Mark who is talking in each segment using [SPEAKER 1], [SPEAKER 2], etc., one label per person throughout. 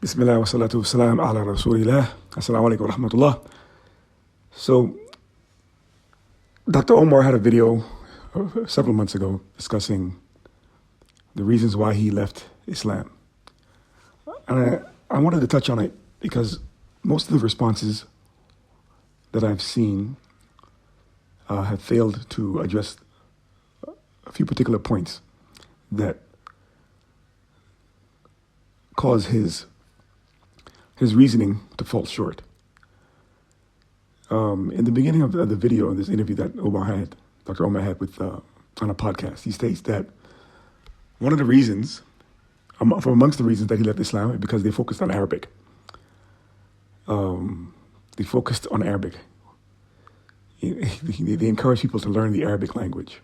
[SPEAKER 1] Bismillah wa salatu wa salam ala Rasulillah. Assalamu alaikum wa rahmatullah. So, Dr. Omar had a video several months ago discussing the reasons why he left Islam. And I wanted to touch on it because most of the responses that I've seen have failed to address a few particular points that cause his reasoning to fall short. In the beginning of the video, in this interview that Dr. Omar had with on a podcast, he states that one of the reasons, from amongst the reasons that he left Islam, is because they focused on Arabic. They focused on Arabic. They encourage people to learn the Arabic language.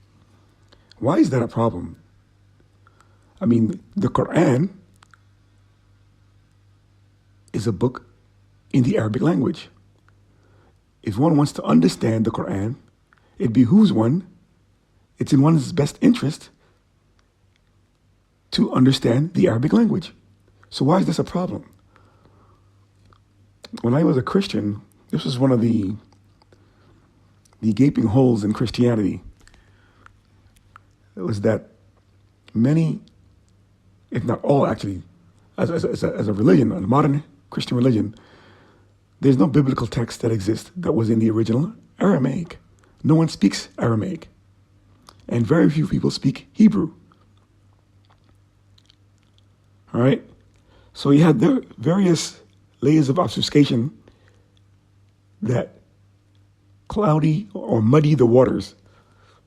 [SPEAKER 1] Why is that a problem? I mean, the Quran is a book in the Arabic language. If one wants to understand the Quran, it behooves one, it's in one's best interest to understand the Arabic language. So why is this a problem? When I was a Christian, this was one of the gaping holes in Christianity. It was that many, if not all actually, as a religion, a modern Christian religion, there's no biblical text that exists that was in the original Aramaic. No one speaks Aramaic. And very few people speak Hebrew. All right? So you had the various layers of obfuscation that cloudy or muddy the waters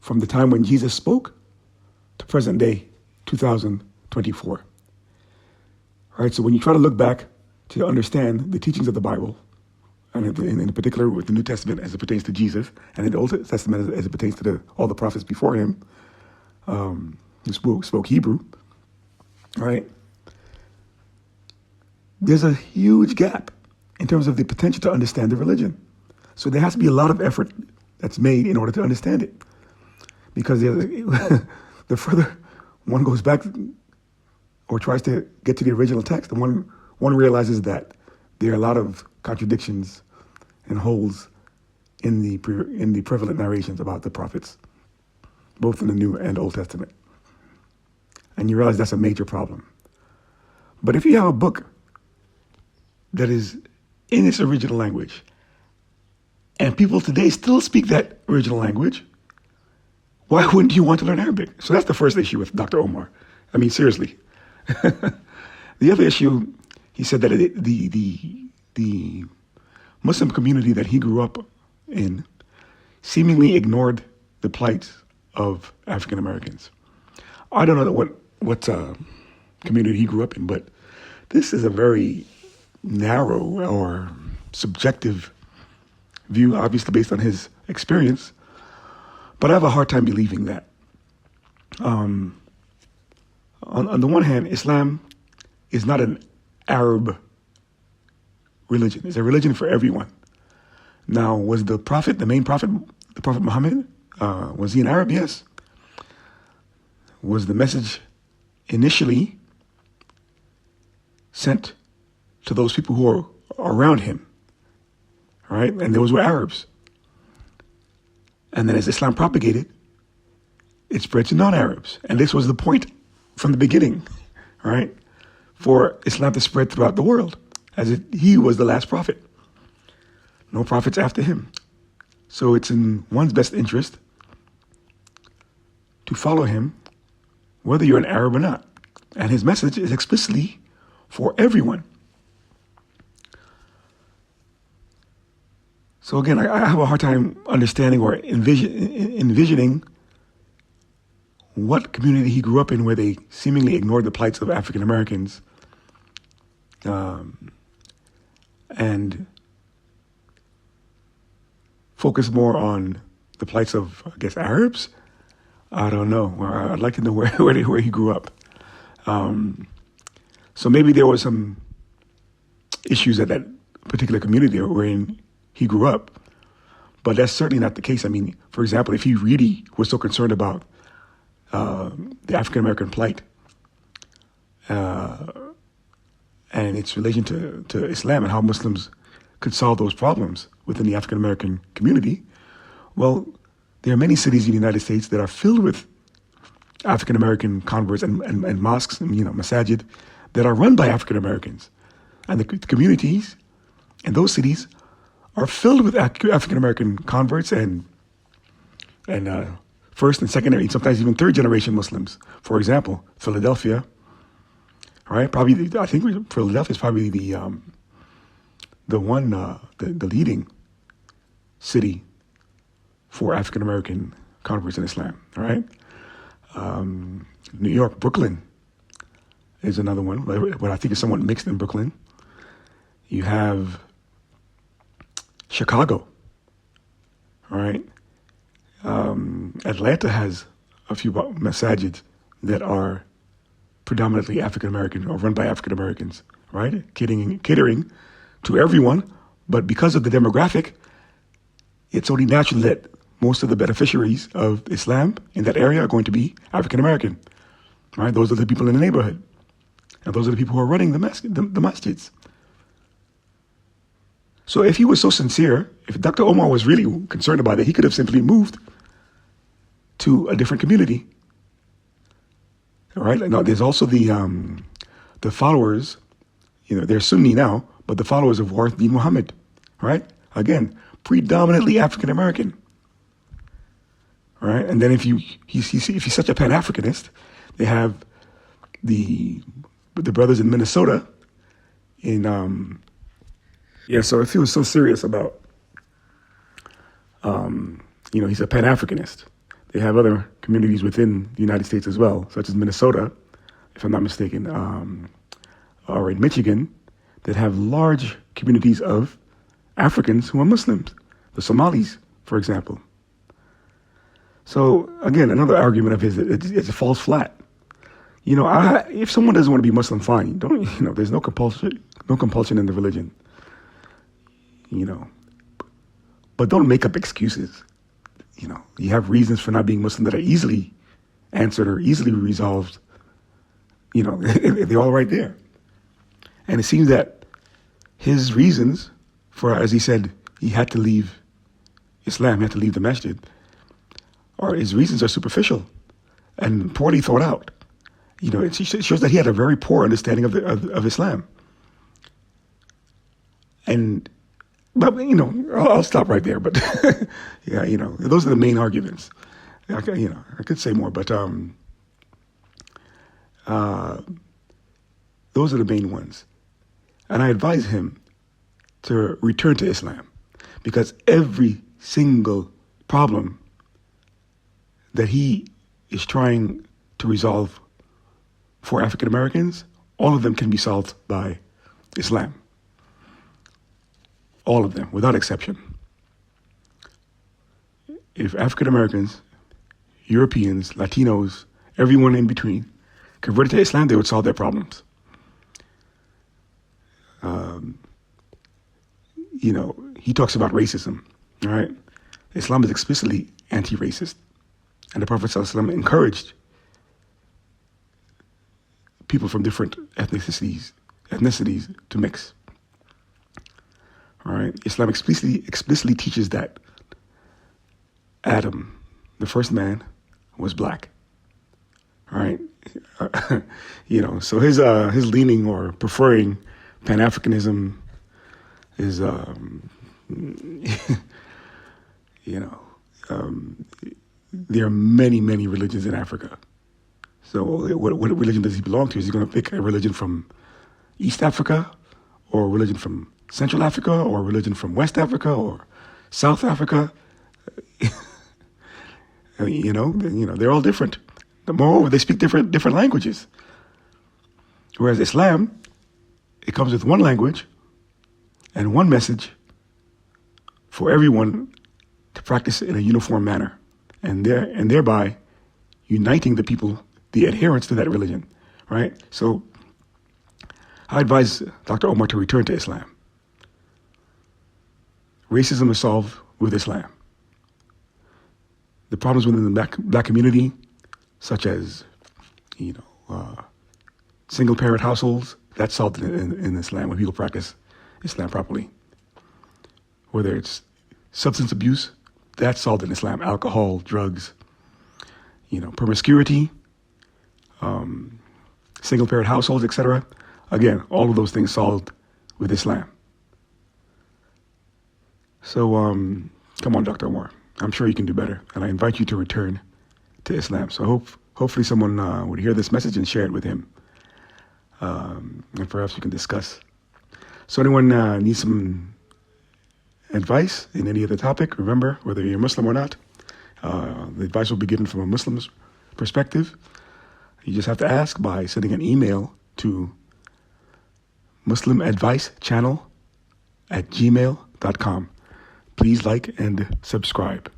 [SPEAKER 1] from the time when Jesus spoke to present day, 2024. All right, so when you try to look back to understand the teachings of the Bible, and in particular with the New Testament as it pertains to Jesus, and in the Old Testament as it pertains to all the prophets before him, who spoke Hebrew, right? There's a huge gap in terms of the potential to understand the religion. So there has to be a lot of effort that's made in order to understand it. Because the further one goes back or tries to get to the original text, the one realizes that there are a lot of contradictions and holes in the prevalent narrations about the prophets, both in the New and Old Testament. And you realize that's a major problem. But if you have a book that is in its original language, and people today still speak that original language, why wouldn't you want to learn Arabic? So that's the first issue with Dr. Omar. I mean, seriously. The other issue, he said that the Muslim community that he grew up in seemingly ignored the plight of African Americans. I don't know what community he grew up in, but this is a very narrow or subjective view, obviously based on his experience. But I have a hard time believing that. On the one hand, Islam is not an Arab religion. It's a religion for everyone. Now, was the prophet, the main prophet, the Prophet Muhammad, was he an Arab? Yes. Was the message initially sent to those people who are around him? Right? And those were Arabs. And then as Islam propagated, it spread to non-Arabs. And this was the point from the beginning, right? For Islam to spread throughout the world, as if he was the last prophet. No prophets after him. So it's in one's best interest to follow him, whether you're an Arab or not. And his message is explicitly for everyone. So again, I have a hard time understanding or envisioning what community he grew up in where they seemingly ignored the plights of African Americans and focus more on the plights of, I guess, Arabs? I don't know. I'd like to know where he grew up. So maybe there were some issues at that particular community wherein he grew up, but that's certainly not the case. I mean, for example, if he really was so concerned about the African American plight and its relation to Islam and how Muslims could solve those problems within the African American community, well, there are many cities in the United States that are filled with African American converts and mosques and masajid that are run by African Americans, and the communities in those cities are filled with African American converts and first and secondary, sometimes even third generation Muslims. For example, Philadelphia, right? I think Philadelphia is probably the leading city for African American converts in Islam. All right, New York, Brooklyn is another one, but I think it's somewhat mixed in Brooklyn. You have Chicago. All right. Atlanta has a few masajids that are predominantly African American or run by African Americans, right? Catering to everyone, but because of the demographic, it's only natural that most of the beneficiaries of Islam in that area are going to be African American, right? Those are the people in the neighborhood, and those are the people who are running the masjids. So if he was so sincere, if Dr. Omar was really concerned about it, he could have simply moved to a different community. All right. Now, there's also the followers. They're Sunni now, but the followers of Warith bin Muhammad. Right. Again, predominantly African American. All right. And then if he's such a Pan-Africanist, they have the brothers in Minnesota. So if he was so serious about, he's a Pan-Africanist. They have other communities within the United States as well, such as Minnesota, if I'm not mistaken, or in Michigan, that have large communities of Africans who are Muslims, the Somalis, for example. So again, another argument of his, it falls flat. If someone doesn't want to be Muslim, fine. There's no compulsion in the religion. But don't make up excuses. You have reasons for not being Muslim that are easily answered or easily resolved. They're all right there. And it seems that his reasons for, as he said, he had to leave Islam, he had to leave the masjid, his reasons are superficial and poorly thought out. It shows that he had a very poor understanding of Islam. But I'll stop right there. But yeah, those are the main arguments. I could say more, but those are the main ones. And I advise him to return to Islam, because every single problem that he is trying to resolve for African Americans, all of them can be solved by Islam. All of them, without exception. If African Americans, Europeans, Latinos, everyone in between converted to Islam, they would solve their problems. He talks about racism, all right? Islam is explicitly anti-racist. And the Prophet ﷺ encouraged people from different ethnicities to mix. All right. Islam explicitly teaches that Adam, the first man, was black. All right. So his leaning or preferring Pan-Africanism is, there are many, many religions in Africa. So what religion does he belong to? Is he going to pick a religion from East Africa, or a religion from Central Africa, or a religion from West Africa, or South Africa? They're all different. Moreover, they speak different languages. Whereas Islam, it comes with one language and one message for everyone to practice in a uniform manner, and thereby uniting the people, the adherents to that religion, right? So I advise Dr. Omar to return to Islam. Racism is solved with Islam. The problems within the black community, such as, single parent households, That's solved in Islam when people practice Islam properly. Whether it's substance abuse, that's solved in Islam. Alcohol, drugs, promiscuity, single-parent households, etc. Again, all of those things solved with Islam. So, come on, Dr. Omar. I'm sure you can do better, and I invite you to return to Islam. So hopefully someone would hear this message and share it with him, and perhaps we can discuss. So anyone needs some advice in any other topic, remember, whether you're Muslim or not, the advice will be given from a Muslim's perspective. You just have to ask by sending an email to muslimadvicechannel@gmail.com. Please like and subscribe.